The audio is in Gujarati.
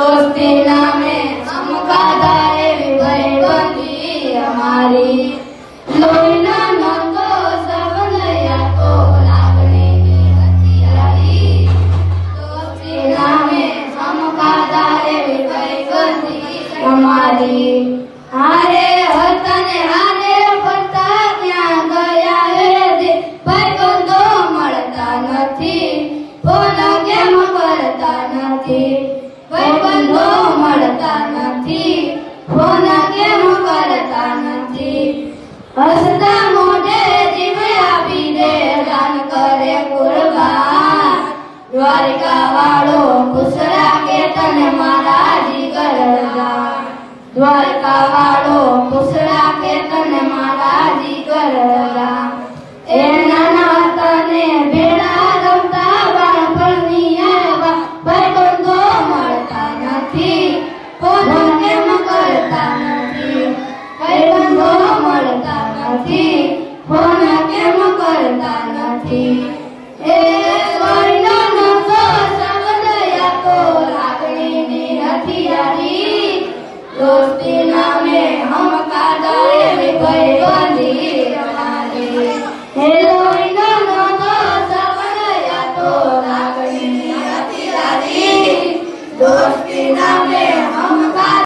दोस्ती नामे हम खाधा एवी भाईबंधी हमारी लोईना नतो सबनया तो लागणीनी हथियारी दोस्ती नामे हम खाधा एवी भाईबंधी हमारी हारे હતા ને હારે ફરતા ત્યાં ગયા રે ભાઈબંધો મળતા નથી ફોન કેમ કરતા નથી ભાઈબંધો મળતા નથી ફોન કેમ કરતા નથી હસતા મોઢે જીવ આપી દે દાન કરે કુરબાન દ્વારિકા વાળો ખુશ રાખે તને મારા જીગર જાન દ્વારિકા વાળો ખુશ રાખે